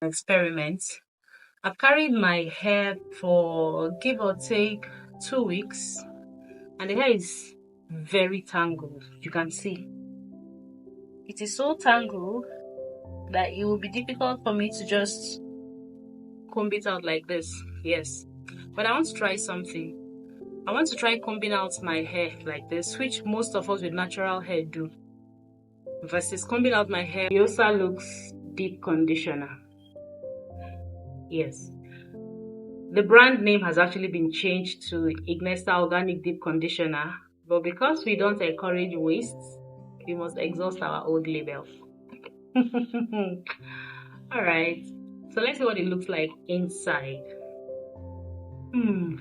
experiment. I've carried my hair for give or take 2 weeks, and the hair is very tangled. You can see it is so tangled that it will be difficult for me to just comb it out like this. Yes, but I want to try something. I want to try combing out my hair like this, which most of us with natural hair do, versus combing out my hair. Yosa looks deep conditioner. Yes. The brand name has actually been changed to Ignesta Organic Deep Conditioner, but because we don't encourage waste, we must exhaust our old label. Alright, so let's see what it looks like inside.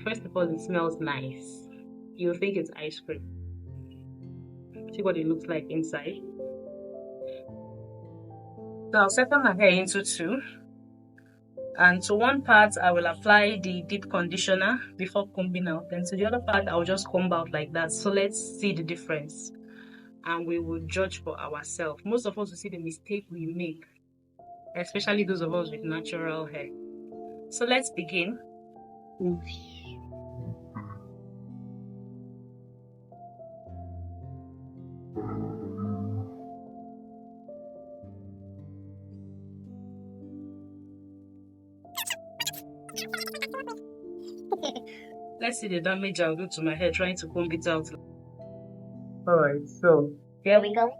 First of all, it smells nice. You'll think it's ice cream. See what it looks like inside. So I'll separate my hair into two. And to one part, I will apply the deep conditioner before combing out. And to the other part, I'll just comb out like that. So let's see the difference. And we will judge for ourselves. Most of us will see the mistake we make, especially those of us with natural hair. So let's begin. Let's see the damage I'll do to my hair trying to comb it out. Alright, so here we go.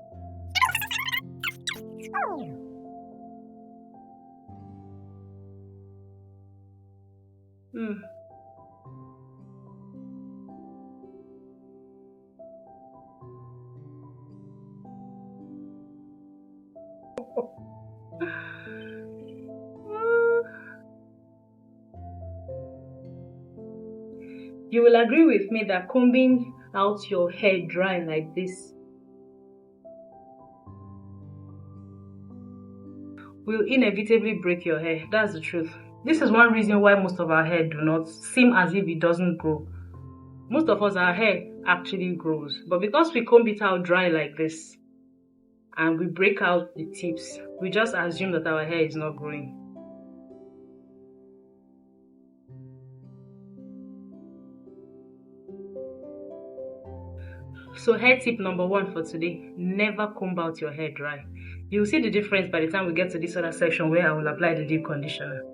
You will agree with me that combing out your hair dry like this will inevitably break your hair. That's the truth. This is one reason why most of our hair do not seem as if it doesn't grow. Most of us, our hair actually grows, but because we comb it out dry like this and we break out the tips, we just assume that our hair is not growing. So hair tip number 1 for today: never comb out your hair dry. You'll see the difference by the time we get to this other section where I will apply the deep conditioner.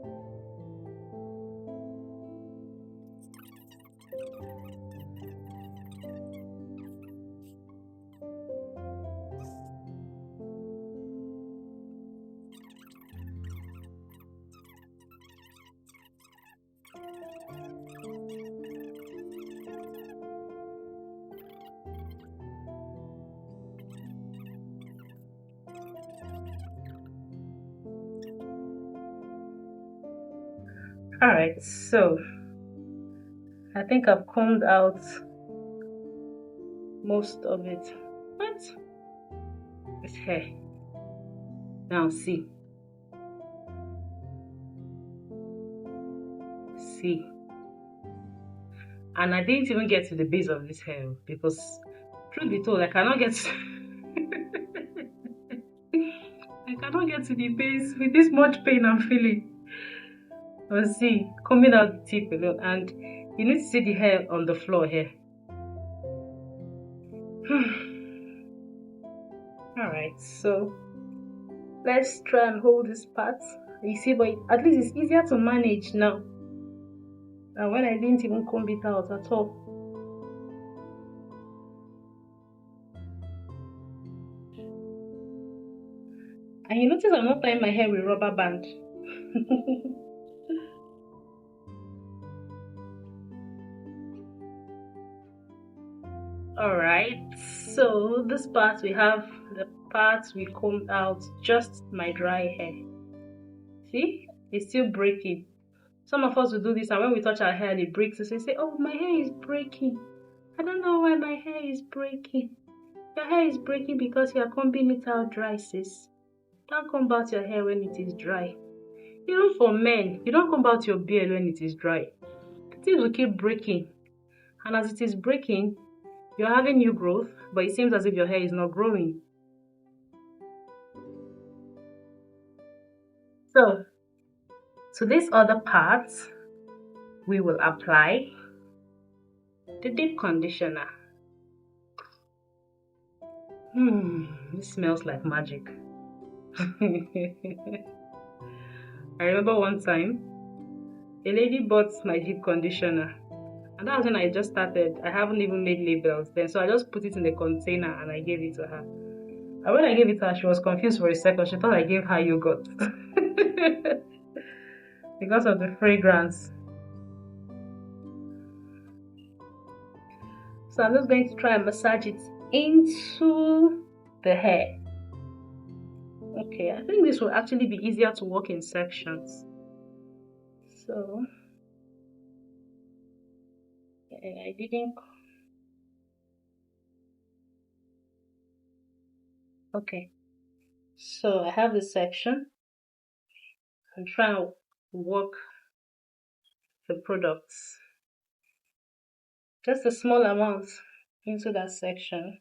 Alright, so I think I've combed out most of it. What? This hair. Now see. See. And I didn't even get to the base of this hair because, truth be told, I cannot get to I cannot get to the base with this much pain I'm feeling. But see, combing out the tip alone, and you need to see the hair on the floor here. Alright, so let's try and hold this part. You see, but at least it's easier to manage now than when I didn't even comb it out at all. And you notice I'm not tying my hair with rubber band. Alright, so this part we have the parts we combed out, just my dry hair. See, it's still breaking. Some of us will do this, and when we touch our hair and it breaks, we say, oh, my hair is breaking. I don't know why my hair is breaking. Your hair is breaking because you are combing it out dry, sis. Don't comb out your hair when it is dry. Even for men, you don't comb out your beard when it is dry. Things will keep breaking. And as it is breaking, you're having new growth, but it seems as if your hair is not growing. So, To this other part, we will apply the deep conditioner. This smells like magic. I remember one time a lady bought my deep conditioner, and that was when I just started. I haven't even made labels then, so I just put it in the container and I gave it to her. And when I gave it to her, she was confused for a second. She thought I gave her yogurt because of the fragrance. So I'm just going to try and massage it into the hair. Okay, I think this will actually be easier to work in sections. So I didn't. Okay, so I have this section. I'm trying to work the products, just a small amount, into that section.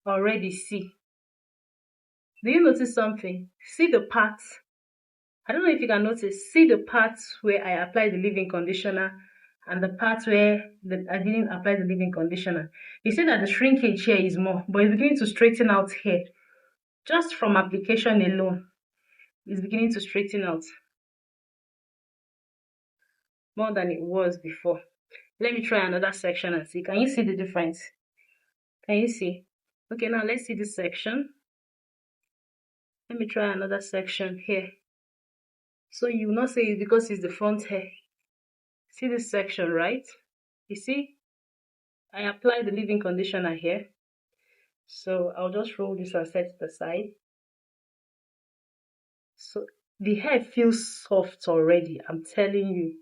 Already see. Do you notice something? See the parts. I don't know if you can notice. See the parts where I applied the leave-in conditioner and the parts where I didn't apply the leave-in conditioner. You see that the shrinkage here is more, but it's beginning to straighten out here. Just from application alone, it's beginning to straighten out more than it was before. Let me try another section and see. Can you see the difference? Can you see? Okay, now let's see this section. Let me try another section here. So you will not say it's because it's the front hair. See this section, right? You see, I applied the leave-in conditioner here. So I'll just roll this and set it aside. So the hair feels soft already, I'm telling you.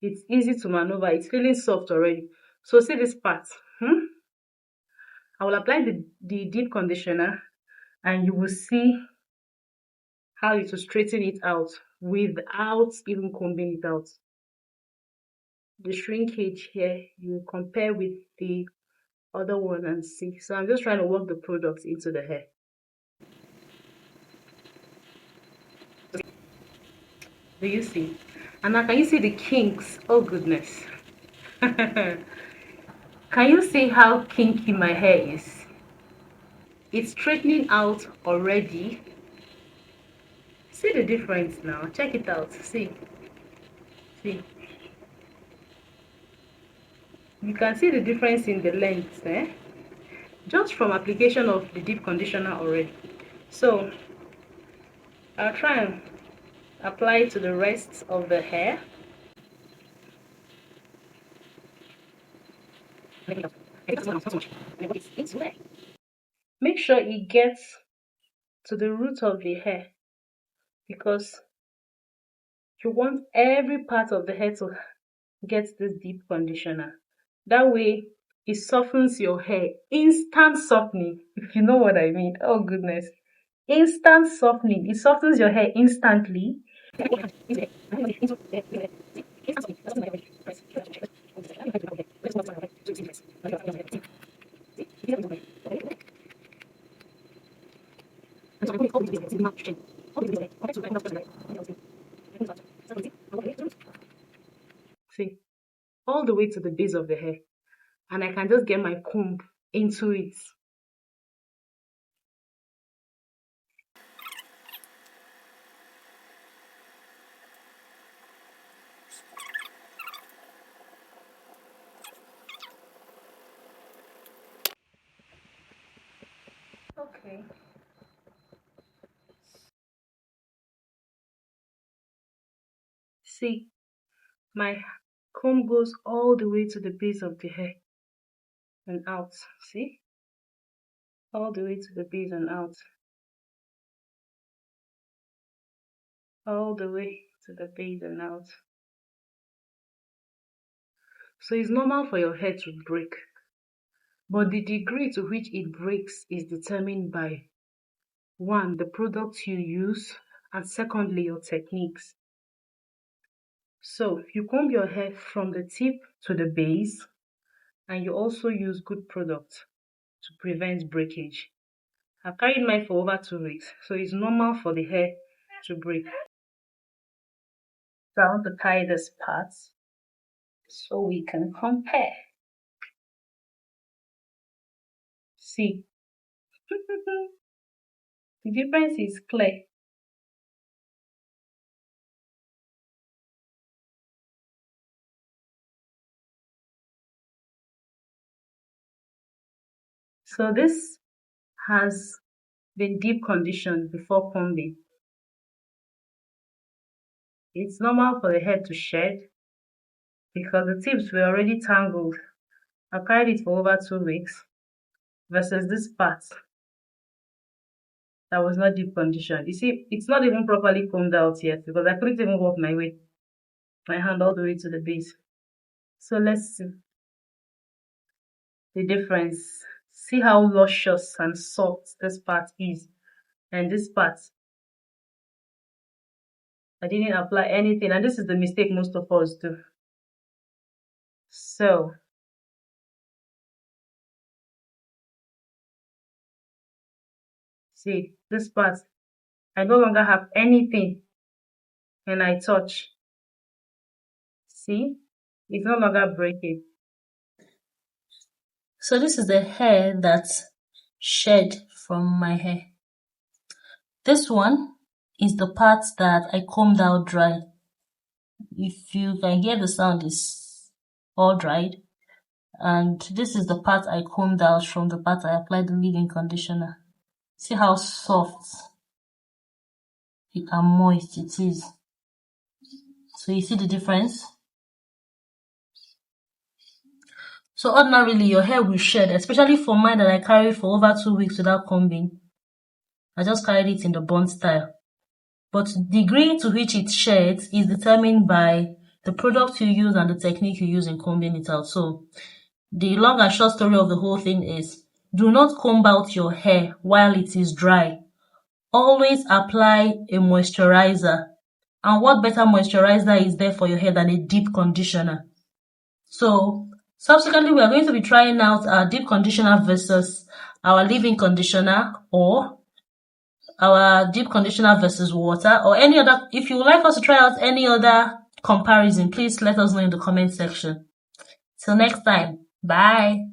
It's easy to maneuver, it's feeling soft already. So see this part. I will apply the deep conditioner and you will see how it will straighten it out without even combing it out. The shrinkage here, you compare with the other one and see. So I'm just trying to work the products into the hair. Do you see? And now can you see the kinks? Oh goodness. Can you see how kinky my hair is? It's straightening out already. See the difference now. Check it out. See. See. You can see the difference in the length, just from application of the deep conditioner already. So I'll try and apply it to the rest of the hair. Make sure it gets to the root of the hair because you want every part of the hair to get this deep conditioner. That way it softens your hair. Instant softening, if you know what I mean. Oh goodness. Instant softening. It softens your hair instantly. See, all the way to the base of the hair. And I can just get my comb into it. Okay. See, my comb goes all the way to the base of the hair and out. See? All the way to the base and out. All the way to the base and out. So it's normal for your hair to break. But the degree to which it breaks is determined by one, the products you use, and secondly, your techniques. So you comb your hair from the tip to the base, and you also use good products to prevent breakage. I've carried mine for over 2 weeks, so it's normal for the hair to break. So I want to tie this part so we can compare. See, the difference is clear. So this has been deep conditioned before combing. It's normal for the hair to shed because the tips were already tangled. I carried it for over 2 weeks versus this part that was not deep conditioned. You see, it's not even properly combed out yet because I couldn't even work my hand all the way to the base. So let's see the difference. See how luscious and soft this part is, and this part I didn't apply anything, and this is the mistake most of us do. So see, this part I no longer have anything when I touch. See, it's no longer breaking. So this is the hair that's shed from my hair. This one is the part that I combed out dry. If you can hear the sound, is all dried. And this is the part I combed out from the part I applied the leave-in conditioner. See how soft and moist it is. So you see the difference? So ordinarily your hair will shed, especially for mine that I carried for over 2 weeks without combing. I just carried it in the bun style. But the degree to which it sheds is determined by the product you use and the technique you use in combing it out. So the long and short story of the whole thing is, do not comb out your hair while it is dry. Always apply a moisturizer. And what better moisturizer is there for your hair than a deep conditioner? So subsequently, we are going to be trying out our deep conditioner versus our leave-in conditioner, or our deep conditioner versus water, or any other. If you would like us to try out any other comparison, please let us know in the comment section. Till next time, bye.